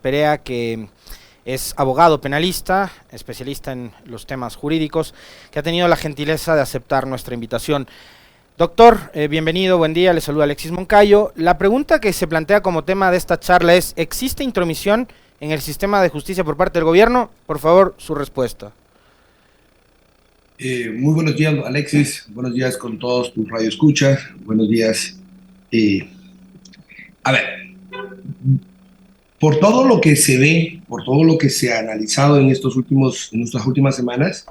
Perea, que es abogado penalista, especialista en los temas jurídicos, que ha tenido la gentileza de aceptar nuestra invitación. Doctor, bienvenido, buen día, le saluda Alexis Moncayo. La pregunta que se plantea como tema de esta charla es: ¿existe intromisión en el sistema de justicia por parte del gobierno? Por favor, su respuesta. Muy buenos días, Alexis. Buenos días con todos tus radioescuchas. Buenos días. Eh, a ver, por todo lo que se ve, por todo lo que se ha analizado en estas últimas semanas,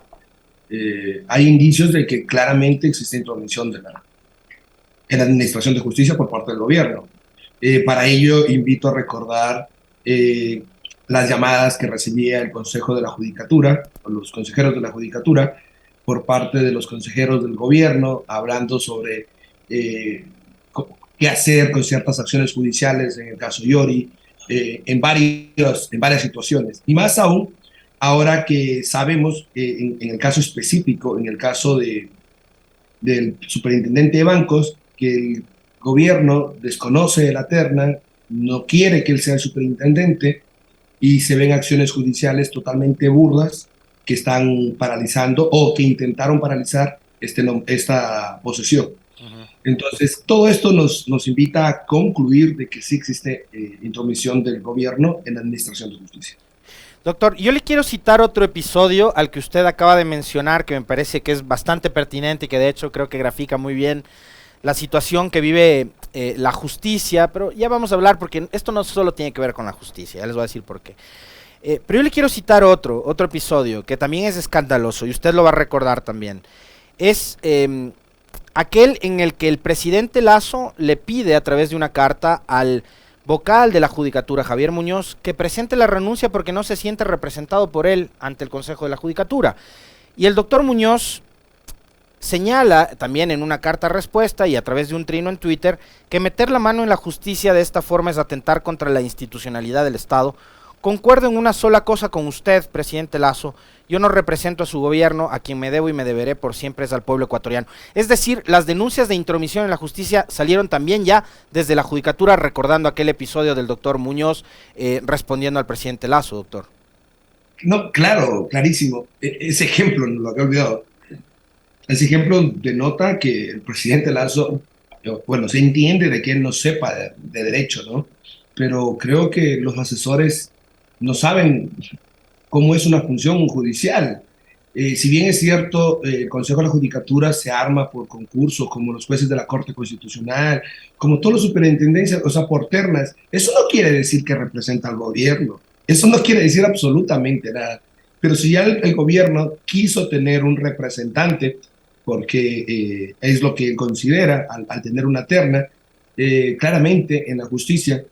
hay indicios de que claramente existe intromisión en la administración de justicia por parte del gobierno. Para ello, invito a recordar las llamadas que recibía el Consejo de la Judicatura, o los consejeros de la Judicatura, por parte de los consejeros del gobierno, hablando sobre qué hacer con ciertas acciones judiciales, en el caso Yori, en varias situaciones. Y más aún, ahora que sabemos, en el caso específico, en el caso del superintendente de bancos, que el gobierno desconoce la terna, no quiere que él sea el superintendente, y se ven acciones judiciales totalmente burdas que están paralizando o que intentaron paralizar esta posesión. Entonces, todo esto nos invita a concluir de que sí existe intromisión del gobierno en la administración de justicia. Doctor, yo le quiero citar otro episodio al que usted acaba de mencionar, que me parece que es bastante pertinente y que de hecho creo que grafica muy bien la situación que vive la justicia, pero ya vamos a hablar porque esto no solo tiene que ver con la justicia, ya les voy a decir por qué. Pero yo le quiero citar otro episodio que también es escandaloso y usted lo va a recordar también. Es aquel en el que el presidente Lasso le pide a través de una carta al vocal de la Judicatura, Javier Muñoz, que presente la renuncia porque no se siente representado por él ante el Consejo de la Judicatura. Y el doctor Muñoz señala también en una carta respuesta y a través de un trino en Twitter que meter la mano en la justicia de esta forma es atentar contra la institucionalidad del Estado. Concuerdo en una sola cosa con usted, presidente Lasso: yo no represento a su gobierno, a quien me debo y me deberé por siempre es al pueblo ecuatoriano. Es decir, las denuncias de intromisión en la justicia salieron también ya desde la Judicatura, recordando aquel episodio del doctor Muñoz respondiendo al presidente Lasso, doctor. No, claro, clarísimo. Ese ejemplo, no lo había olvidado. Ese ejemplo denota que el presidente Lasso, bueno, se entiende de que él no sepa de derecho, ¿no? Pero creo que los asesores no saben cómo es una función judicial. Si bien es cierto, el Consejo de la Judicatura se arma por concursos, como los jueces de la Corte Constitucional, como todas las superintendencias, o sea, por ternas, eso no quiere decir que representa al gobierno. Eso no quiere decir absolutamente nada. Pero si ya el gobierno quiso tener un representante, porque es lo que él considera al tener una terna, claramente en la justicia,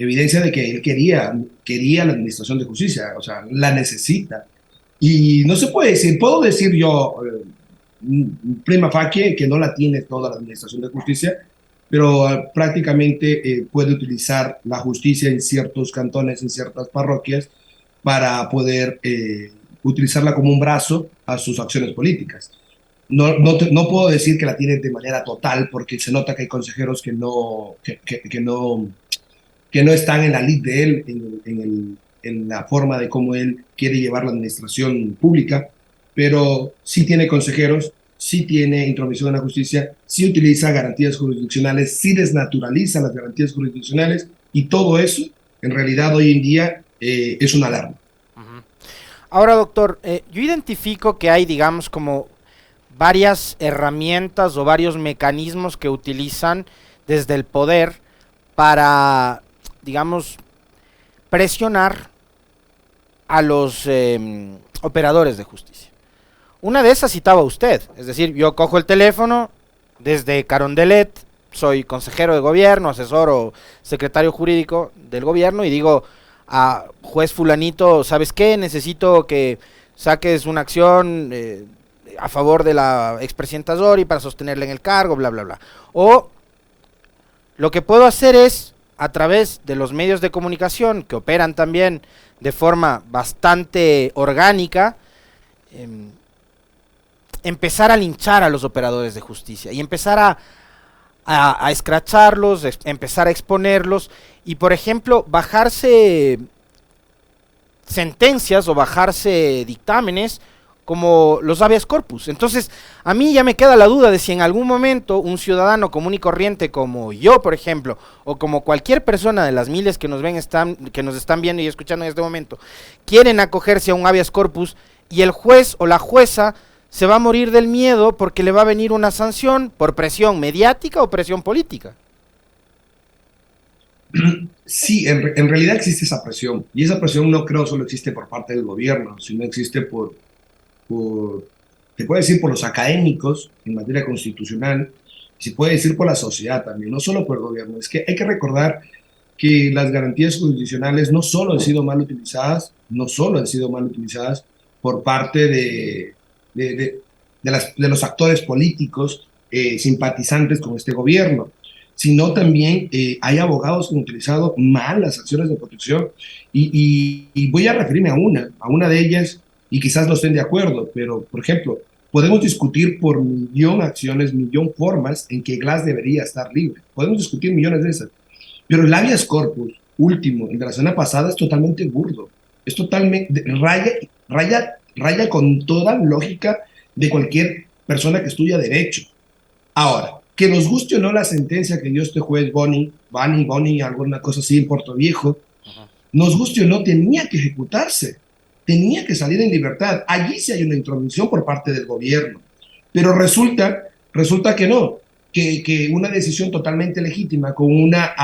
evidencia de que él quería la administración de justicia, o sea, la necesita. Y no se puede decir, puedo decir yo, prima facie, que no la tiene toda la administración de justicia, pero prácticamente puede utilizar la justicia en ciertos cantones, en ciertas parroquias, para poder utilizarla como un brazo a sus acciones políticas. No puedo decir que la tiene de manera total, porque se nota que hay consejeros que no están en la lid de él, en la forma de cómo él quiere llevar la administración pública, pero sí tiene consejeros, sí tiene intromisión en la justicia, sí utiliza garantías jurisdiccionales, sí desnaturaliza las garantías jurisdiccionales, y todo eso, en realidad, hoy en día es una alarma. Ahora, doctor, yo identifico que hay, digamos, como varias herramientas o varios mecanismos que utilizan desde el poder para, digamos, presionar a los operadores de justicia. Una de esas citaba usted, es decir, yo cojo el teléfono desde Carondelet, soy consejero de gobierno, asesor o secretario jurídico del gobierno y digo a juez fulanito: ¿sabes qué? Necesito que saques una acción a favor de la expresidenta Zori para sostenerla en el cargo, bla, bla, bla. O lo que puedo hacer es, a través de los medios de comunicación que operan también de forma bastante orgánica, empezar a linchar a los operadores de justicia y empezar a escracharlos, empezar a exponerlos y, por ejemplo, bajarse sentencias o bajarse dictámenes como los habeas corpus. Entonces, a mí ya me queda la duda de si en algún momento un ciudadano común y corriente como yo, por ejemplo, o como cualquier persona de las miles que nos están viendo y escuchando en este momento, quieren acogerse a un habeas corpus y el juez o la jueza se va a morir del miedo porque le va a venir una sanción por presión mediática o presión política. Sí, en realidad existe esa presión, y esa presión no creo solo existe por parte del gobierno, sino existe te puede decir por los académicos en materia constitucional, y se puede decir por la sociedad también, no solo por el gobierno. Es que hay que recordar que las garantías constitucionales no solo han sido mal utilizadas, no solo han sido mal utilizadas por parte de los actores políticos simpatizantes con este gobierno, sino también hay abogados que han utilizado mal las acciones de protección, y voy a referirme a una de ellas, y quizás no estén de acuerdo, pero, por ejemplo, podemos discutir por millón acciones, millón formas en que Glass debería estar libre. Podemos discutir millones de esas. Pero el habeas corpus último, el de la semana pasada, es totalmente burdo. Es totalmente, raya con toda lógica de cualquier persona que estudia derecho. Ahora, que nos guste o no la sentencia que dio este juez Boni, alguna cosa así en Puerto Viejo, nos guste o no, tenía que ejecutarse. Tenía que salir en libertad. Allí sí hay una intromisión por parte del gobierno. Pero resulta que no, que una decisión totalmente legítima con una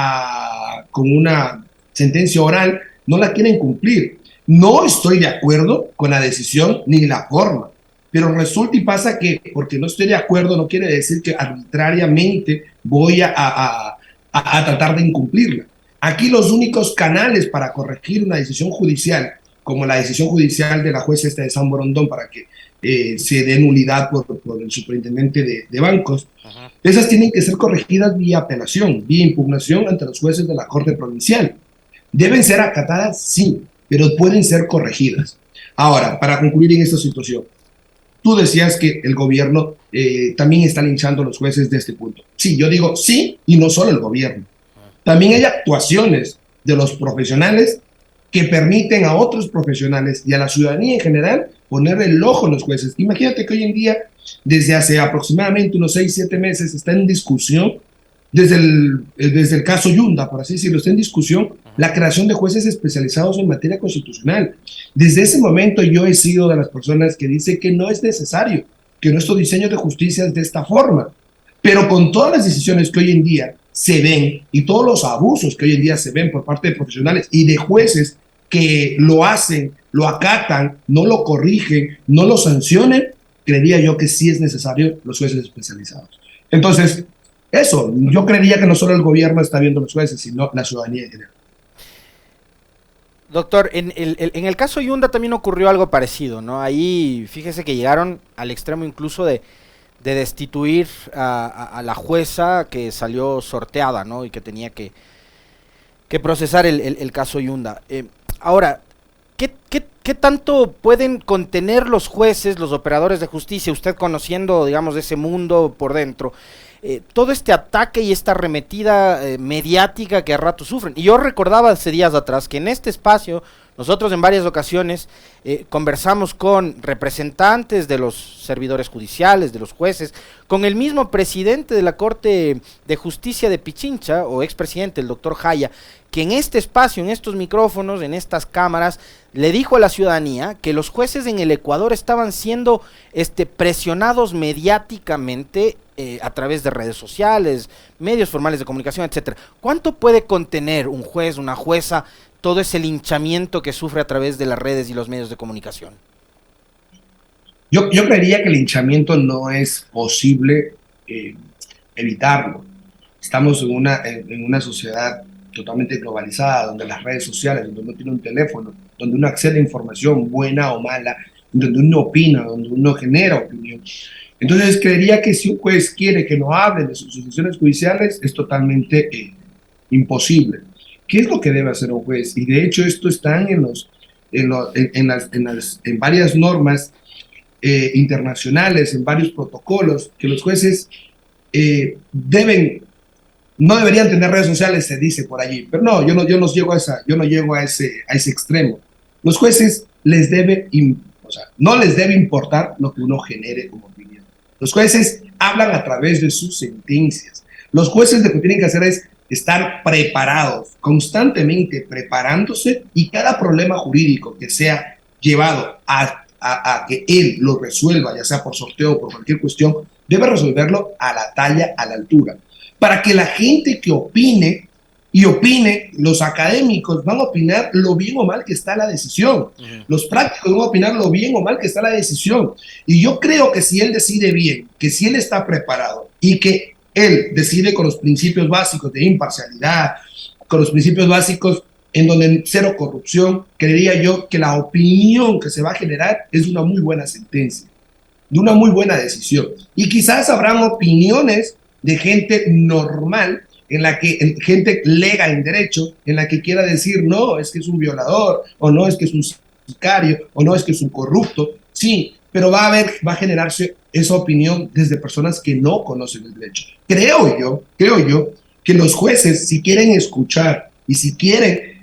sentencia oral no la quieren cumplir. No estoy de acuerdo con la decisión ni la forma, pero resulta y pasa que porque no estoy de acuerdo no quiere decir que arbitrariamente voy a tratar de incumplirla. Aquí los únicos canales para corregir una decisión judicial, como la decisión judicial de la jueza de San Borondón para que se dé nulidad por el superintendente de bancos, esas tienen que ser corregidas vía apelación, vía impugnación ante los jueces de la Corte Provincial. Deben ser acatadas, sí, pero pueden ser corregidas. Ahora, para concluir en esta situación, tú decías que el gobierno también está linchando a los jueces de este punto. Sí, yo digo sí, y no solo el gobierno. También hay actuaciones de los profesionales que permiten a otros profesionales y a la ciudadanía en general poner el ojo en los jueces. Imagínate que hoy en día, desde hace aproximadamente unos 6-7 meses, está en discusión, desde el caso Yunda, por así decirlo, está en discusión la creación de jueces especializados en materia constitucional. Desde ese momento yo he sido de las personas que dice que no es necesario que nuestro diseño de justicia es de esta forma, pero con todas las decisiones que hoy en día se ven y todos los abusos que hoy en día se ven por parte de profesionales y de jueces que lo hacen, lo acatan, no lo corrigen, no lo sancionen, creería yo que sí es necesario los jueces especializados. Entonces, eso, yo creería que no solo el gobierno está viendo los jueces, sino la ciudadanía en general. Doctor, en el caso Yunda también ocurrió algo parecido, ¿no? Ahí, fíjese que llegaron al extremo incluso de destituir a la jueza que salió sorteada, ¿no? Y que tenía que procesar el caso Yunda. Ahora, ¿qué tanto pueden contener los jueces, los operadores de justicia, usted conociendo, digamos, de ese mundo por dentro, todo este ataque y esta arremetida mediática que a rato sufren? Y yo recordaba hace días atrás que en este espacio nosotros en varias ocasiones conversamos con representantes de los servidores judiciales, de los jueces, con el mismo presidente de la Corte de Justicia de Pichincha, o expresidente, el doctor Jaya, que en este espacio, en estos micrófonos, en estas cámaras, le dijo a la ciudadanía que los jueces en el Ecuador estaban siendo presionados mediáticamente a través de redes sociales, medios formales de comunicación, etcétera. ¿Cuánto puede contener un juez, una jueza, todo ese linchamiento que sufre a través de las redes y los medios de comunicación? Yo creería que el linchamiento no es posible evitarlo. Estamos en una sociedad totalmente globalizada, donde las redes sociales, donde uno tiene un teléfono, donde uno accede a información buena o mala, donde uno opina, donde uno genera opinión. Entonces creería que si un juez quiere que no hable de sus decisiones judiciales, es totalmente imposible. ¿Qué es lo que debe hacer un juez? Y de hecho esto está en varias normas internacionales, en varios protocolos, que los jueces deben no deberían tener redes sociales, se dice por allí, pero no, yo no llego a yo no llego a ese extremo. Los jueces les debe, o sea, no les debe importar lo que uno genere como opinión. Los jueces hablan a través de sus sentencias. Los jueces lo que tienen que hacer es estar preparados, constantemente preparándose, y cada problema jurídico que sea llevado a que él lo resuelva, ya sea por sorteo o por cualquier cuestión, debe resolverlo a la talla, a la altura, para que la gente que opine y opine, los académicos van a opinar lo bien o mal que está la decisión, los prácticos van a opinar lo bien o mal que está la decisión, y yo creo que si él decide bien, que si él está preparado y que él decide con los principios básicos de imparcialidad, con los principios básicos en donde cero corrupción, creería yo que la opinión que se va a generar es de una muy buena sentencia, de una muy buena decisión. Y quizás habrán opiniones de gente normal, en la que gente lega en derecho, en la que quiera decir, no, es que es un violador, o no, es que es un sicario, o no, es que es un corrupto. Sí, pero va a generarse esa opinión desde personas que no conocen el derecho. Creo yo que los jueces, si quieren escuchar y si quieren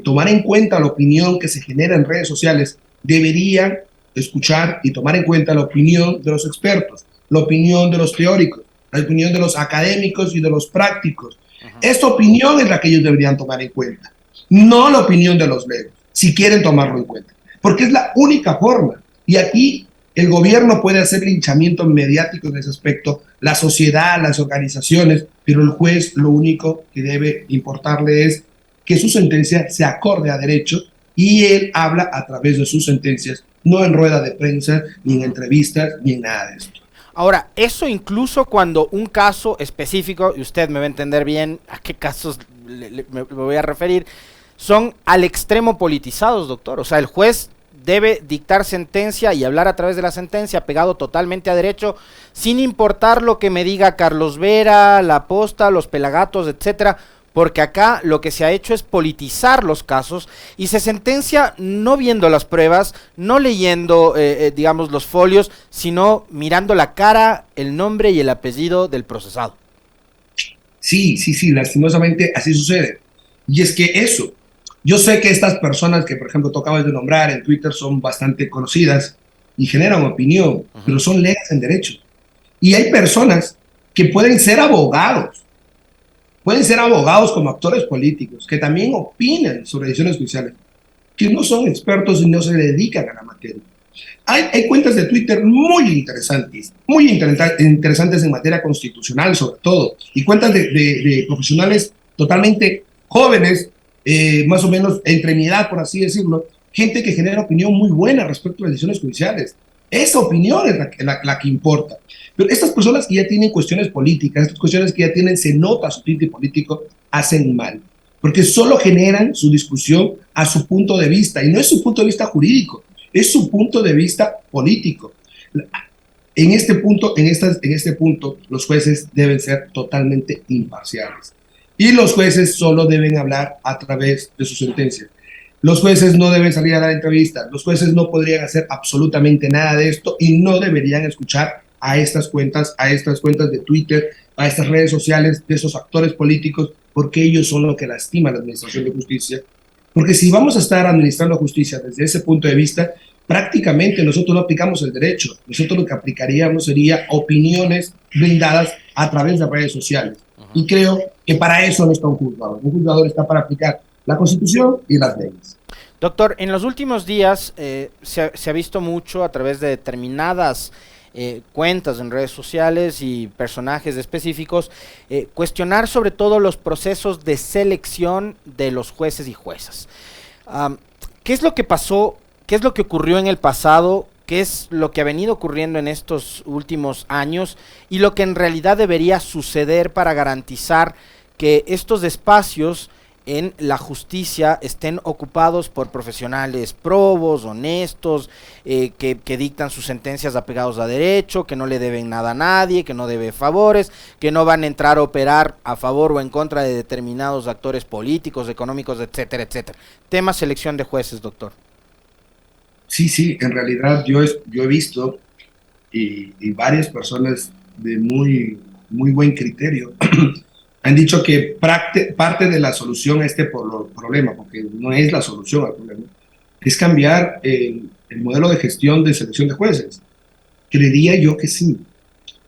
tomar en cuenta la opinión que se genera en redes sociales, deberían escuchar y tomar en cuenta la opinión de los expertos, la opinión de los teóricos, la opinión de los académicos y de los prácticos. Esta opinión es la que ellos deberían tomar en cuenta, no la opinión de los legos, si quieren tomarlo en cuenta, porque es la única forma. Y aquí el gobierno puede hacer linchamiento mediático en ese aspecto, la sociedad, las organizaciones, pero el juez lo único que debe importarle es que su sentencia se acorde a derecho, y él habla a través de sus sentencias, no en rueda de prensa, ni en entrevistas, ni en nada de esto. Ahora, eso incluso cuando un caso específico, y usted me va a entender bien a qué casos me voy a referir, son al extremo politizados, doctor. O sea, el juez debe dictar sentencia y hablar a través de la sentencia pegado totalmente a derecho, sin importar lo que me diga Carlos Vera, La Posta, Los Pelagatos, etcétera, porque acá lo que se ha hecho es politizar los casos y se sentencia no viendo las pruebas, no leyendo, digamos, los folios, sino mirando la cara, el nombre y el apellido del procesado. Sí, lastimosamente así sucede. Y es que eso, yo sé que estas personas que, por ejemplo, tú acabas de nombrar en Twitter son bastante conocidas y generan opinión, pero son legas en derecho. Y hay personas que pueden ser abogados como actores políticos, que también opinan sobre decisiones judiciales, que no son expertos y no se dedican a la materia. Hay cuentas de Twitter muy interesantes en materia constitucional sobre todo, y cuentas de profesionales totalmente jóvenes, más o menos entre mi edad, por así decirlo, gente que genera opinión muy buena respecto a las decisiones judiciales. Esa opinión es la que importa. Pero estas personas que ya tienen cuestiones políticas, estas cuestiones que ya tienen, se nota su tinte político, hacen mal, porque solo generan su discusión a su punto de vista, y no es su punto de vista jurídico, es su punto de vista político. En este punto, los jueces deben ser totalmente imparciales. Y los jueces solo deben hablar a través de sus sentencias. Los jueces no deben salir a dar entrevistas, los jueces no podrían hacer absolutamente nada de esto, y no deberían escuchar a estas cuentas de Twitter, a estas redes sociales de esos actores políticos, porque ellos son lo que lastima la administración de justicia. Porque si vamos a estar administrando justicia desde ese punto de vista, prácticamente nosotros no aplicamos el derecho. Nosotros lo que aplicaríamos sería opiniones brindadas a través de redes sociales. Y creo que para eso no está un juzgador. Un juzgador está para aplicar la Constitución y las leyes. Doctor, en los últimos días se ha visto mucho a través de determinadas cuentas en redes sociales y personajes específicos cuestionar sobre todo los procesos de selección de los jueces y juezas. ¿Qué es lo que pasó? ¿Qué es lo que ocurrió en el pasado? ¿Qué es lo que ha venido ocurriendo en estos últimos años? Y lo que en realidad debería suceder para garantizar que estos espacios en la justicia estén ocupados por profesionales probos, honestos, que dictan sus sentencias apegados a derecho, que no le deben nada a nadie, que no debe favores, que no van a entrar a operar a favor o en contra de determinados actores políticos, económicos, etcétera, etcétera. Tema selección de jueces, doctor. Sí, en realidad yo he visto y varias personas de muy buen criterio Han dicho que parte de la solución a este problema, porque no es la solución al problema, es cambiar el modelo de gestión de selección de jueces. Creería yo que sí.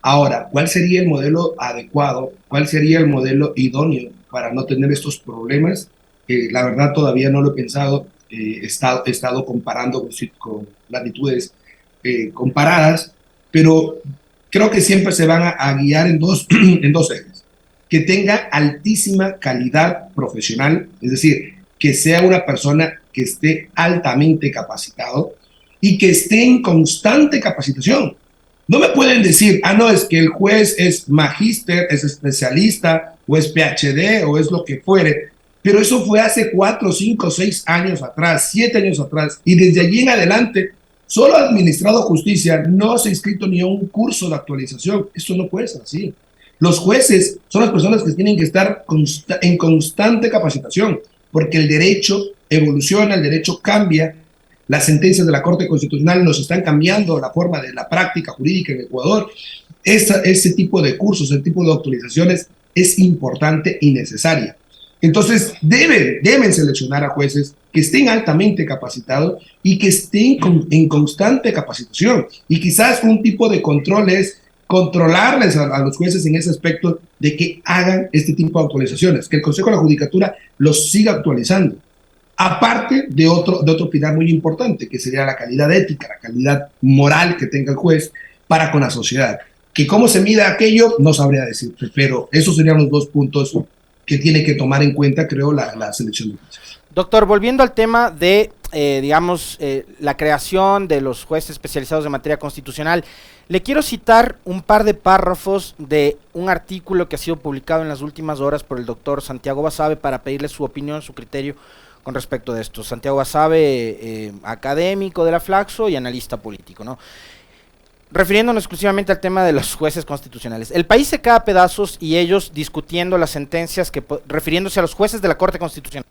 Ahora, ¿cuál sería el modelo adecuado? ¿Cuál sería el modelo idóneo para no tener estos problemas? La verdad todavía no lo he pensado. He estado comparando con latitudes comparadas, pero creo que siempre se van a guiar en en dos ejes. Que tenga altísima calidad profesional, es decir, que sea una persona que esté altamente capacitado y que esté en constante capacitación. No me pueden decir, no, es que el juez es magíster, es especialista, o es PhD, o es lo que fuere, pero eso fue hace 4, 5, 6 años atrás, 7 años atrás, y desde allí en adelante, solo ha administrado justicia, no se ha inscrito ni a un curso de actualización. Eso no puede ser así. Los jueces son las personas que tienen que estar en constante capacitación, porque el derecho evoluciona, el derecho cambia. Las sentencias de la Corte Constitucional nos están cambiando la forma de la práctica jurídica en Ecuador. Ese tipo de cursos, ese tipo de actualizaciones es importante y necesaria. Entonces, deben seleccionar a jueces que estén altamente capacitados y que estén en constante capacitación. Y quizás un tipo de control es controlarles a los jueces en ese aspecto de que hagan este tipo de actualizaciones, que el Consejo de la Judicatura los siga actualizando. Aparte de otro pilar muy importante, que sería la calidad ética, la calidad moral que tenga el juez para con la sociedad. Que cómo se mide aquello, no sabría decirte, pero esos serían los dos puntos que tiene que tomar en cuenta, creo, la selección de jueces. Doctor, volviendo al tema de, la creación de los jueces especializados en materia constitucional, le quiero citar un par de párrafos de un artículo que ha sido publicado en las últimas horas por el doctor Santiago Basabe para pedirle su opinión, su criterio con respecto de esto. Santiago Basabe, académico de la Flaxo y analista político, ¿no? Refiriéndonos exclusivamente al tema de los jueces constitucionales. El país se cae a pedazos y ellos discutiendo las sentencias, refiriéndose a los jueces de la Corte Constitucional.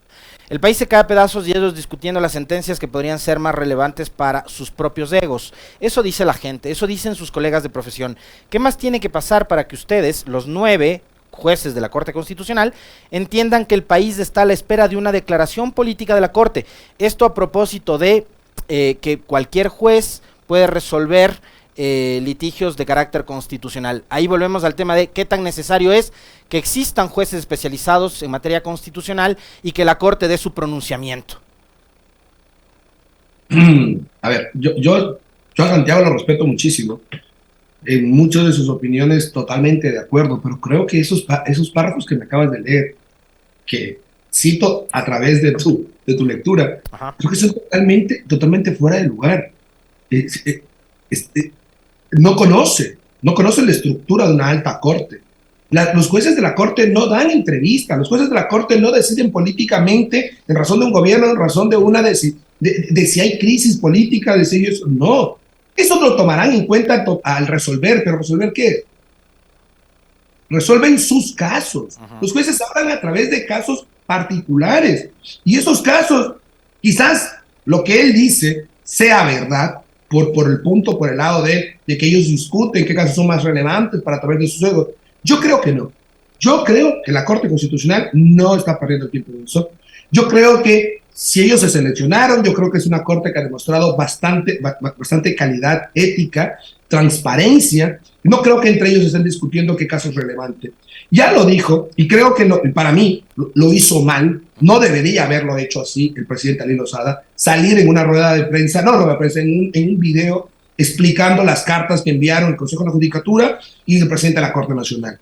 El país se cae a pedazos y ellos discutiendo las sentencias que podrían ser más relevantes para sus propios egos. Eso dice la gente, eso dicen sus colegas de profesión. ¿Qué más tiene que pasar para que ustedes, los 9 jueces de la Corte Constitucional, entiendan que el país está a la espera de una declaración política de la Corte? Esto a propósito de que cualquier juez puede resolver litigios de carácter constitucional. Ahí volvemos al tema de qué tan necesario es que existan jueces especializados en materia constitucional y que la Corte dé su pronunciamiento. A ver, yo a Santiago lo respeto muchísimo, en muchas de sus opiniones totalmente de acuerdo, pero creo que esos párrafos que me acabas de leer, que cito a través de tu lectura, ajá, creo que son totalmente fuera de lugar. No conoce la estructura de una alta corte. Los jueces de la corte no dan entrevistas, los jueces de la corte no deciden políticamente en razón de un gobierno, en razón de si hay crisis política, de si ellos, no. Eso lo tomarán en cuenta al resolver, pero ¿resolver qué? Resuelven sus casos. Ajá. Los jueces hablan a través de casos particulares y esos casos, quizás lo que él dice sea verdad, por el lado de que ellos discuten qué casos son más relevantes para a través de sus egos. Yo creo que no. Yo creo que la Corte Constitucional no está perdiendo el tiempo en eso. Yo creo que si ellos se seleccionaron, yo creo que es una Corte que ha demostrado bastante calidad ética, transparencia. No creo que entre ellos estén discutiendo qué caso es relevante. Ya lo dijo, y creo que para mí lo hizo mal. No debería haberlo hecho así el presidente Ali Lozada, salir en una rueda de prensa, en un video explicando las cartas que enviaron el Consejo de la Judicatura y el presidente de la Corte Nacional.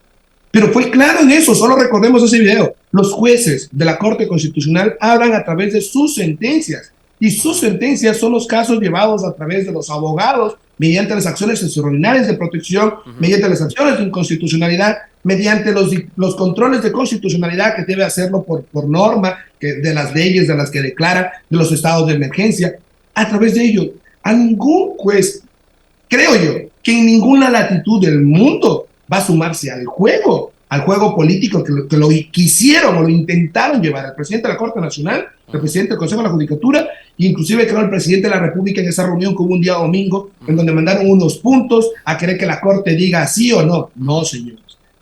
Pero fue claro en eso, solo recordemos ese video. Los jueces de la Corte Constitucional hablan a través de sus sentencias, y sus sentencias son los casos llevados a través de los abogados mediante las acciones extraordinarias de protección, mediante las acciones de inconstitucionalidad, mediante los controles de constitucionalidad que debe hacerlo por norma, de las leyes de las que declara, de los estados de emergencia. A través de ello, a ningún juez, creo yo, que en ninguna latitud del mundo va a sumarse al juego político que lo quisieron o lo intentaron llevar el presidente de la Corte Nacional, el presidente del Consejo de la Judicatura, e inclusive creo el presidente de la República en esa reunión que hubo un día domingo, en donde mandaron unos puntos a querer que la Corte diga sí o no. No, señores,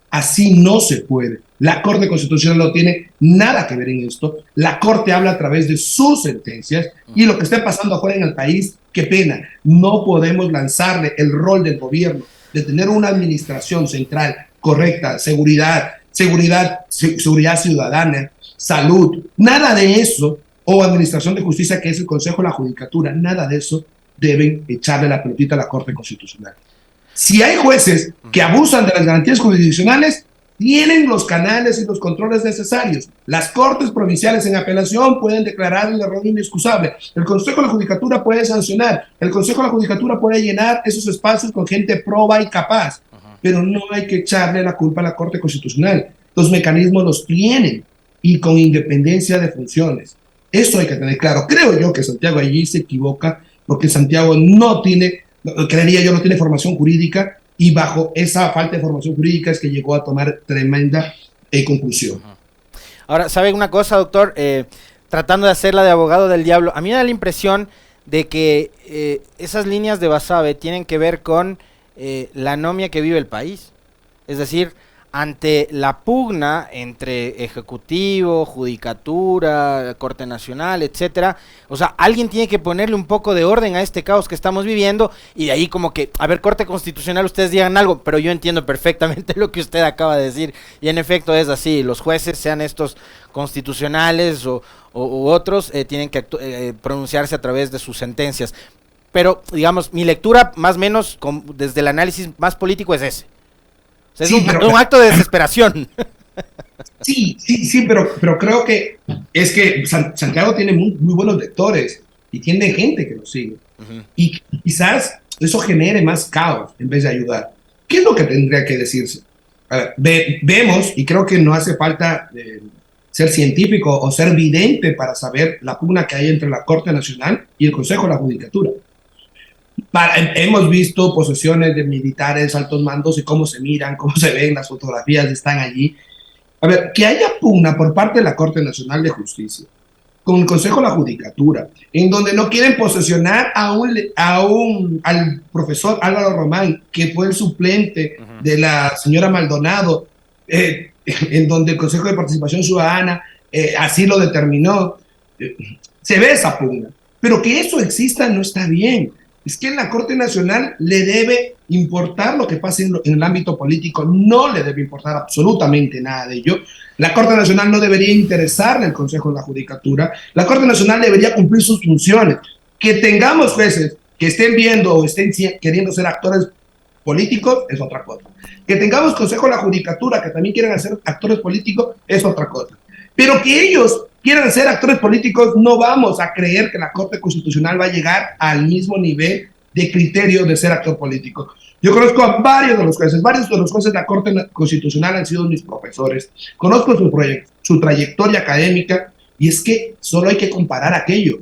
así no se puede. La Corte Constitucional no tiene nada que ver en esto. La Corte habla a través de sus sentencias y lo que está pasando afuera en el país, qué pena. No podemos lanzarle el rol del gobierno de tener una administración central correcta, seguridad ciudadana, salud, nada de eso, o administración de justicia, que es el Consejo de la Judicatura, nada de eso deben echarle la pelotita a la Corte Constitucional. Si hay jueces que abusan de las garantías jurisdiccionales, tienen los canales y los controles necesarios. Las cortes provinciales en apelación pueden declarar el error inexcusable. El Consejo de la Judicatura puede sancionar. El Consejo de la Judicatura puede llenar esos espacios con gente proba y capaz. Pero no hay que echarle la culpa a la Corte Constitucional. Los mecanismos los tienen y con independencia de funciones. Eso hay que tener claro. Creo yo que Santiago allí se equivoca porque Santiago no tiene, creería yo, no tiene formación jurídica, y bajo esa falta de formación jurídica es que llegó a tomar tremenda conclusión. Ahora, ¿sabe una cosa, doctor? Tratando de hacerla de abogado del diablo, a mí me da la impresión de que esas líneas de Basabe tienen que ver con la anomia que vive el país. Es decir, ante la pugna entre Ejecutivo, Judicatura, Corte Nacional, etcétera, o sea, alguien tiene que ponerle un poco de orden a este caos que estamos viviendo, y de ahí como que, a ver, Corte Constitucional, ustedes digan algo, pero yo entiendo perfectamente lo que usted acaba de decir, y en efecto es así, los jueces, sean estos constitucionales u otros, tienen que pronunciarse a través de sus sentencias. Pero, digamos, mi lectura, más o menos, desde el análisis más político, es ese. O sea, sí, es un acto de desesperación. Sí, pero creo que es que Santiago tiene muy buenos lectores y tiene gente que lo sigue. Y quizás eso genere más caos en vez de ayudar. ¿Qué es lo que tendría que decirse? A ver, vemos, y creo que no hace falta ser científico o ser vidente para saber la pugna que hay entre la Corte Nacional y el Consejo de la Judicatura. Hemos visto posesiones de militares, altos mandos, y cómo se miran, cómo se ven, las fotografías están allí. A ver, que haya pugna por parte de la Corte Nacional de Justicia con el Consejo de la Judicatura, en donde no quieren posesionar al profesor Álvaro Román, que fue el suplente de la señora Maldonado, en donde el Consejo de Participación Ciudadana así lo determinó. Se ve esa pugna, pero que eso exista no está bien. Es que en la Corte Nacional le debe importar lo que pase en el ámbito político, no le debe importar absolutamente nada de ello. La Corte Nacional no debería interesarle al Consejo de la Judicatura. La Corte Nacional debería cumplir sus funciones. Que tengamos jueces que estén viendo o estén queriendo ser actores políticos es otra cosa. Que tengamos Consejo de la Judicatura que también quieran ser actores políticos es otra cosa. Pero que ellos quieran ser actores políticos, no vamos a creer que la Corte Constitucional va a llegar al mismo nivel de criterio de ser actor político. Yo conozco a varios de los jueces de la Corte Constitucional han sido mis profesores, conozco su trayectoria académica, y es que solo hay que comparar aquello.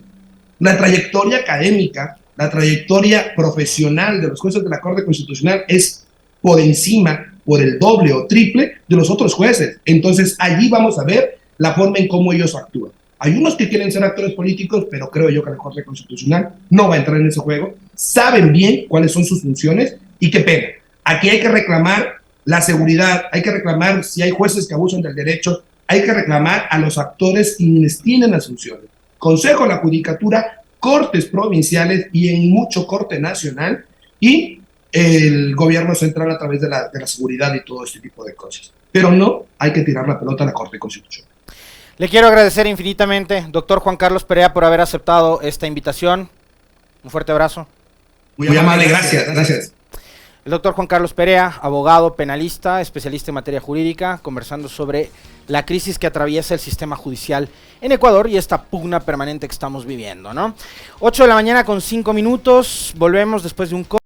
La trayectoria académica, la trayectoria profesional de los jueces de la Corte Constitucional es por encima, por el doble o triple de los otros jueces. Entonces allí vamos a ver la forma en cómo ellos actúan. Hay unos que quieren ser actores políticos, pero creo yo que la Corte Constitucional no va a entrar en ese juego. Saben bien cuáles son sus funciones, y qué pena. Aquí hay que reclamar la seguridad, hay que reclamar si hay jueces que abusan del derecho, hay que reclamar a los actores quienes tienen las funciones. Consejo de la Judicatura, cortes provinciales y en mucho corte nacional, y el gobierno central a través de la seguridad y todo este tipo de cosas. Pero no hay que tirar la pelota a la Corte Constitucional. Le quiero agradecer infinitamente, doctor Juan Carlos Perea, por haber aceptado esta invitación. Un fuerte abrazo. Muy amable, gracias. El doctor Juan Carlos Perea, abogado, penalista, especialista en materia jurídica, conversando sobre la crisis que atraviesa el sistema judicial en Ecuador y esta pugna permanente que estamos viviendo, ¿no? 8 de la mañana con 5 minutos, volvemos después de un corte.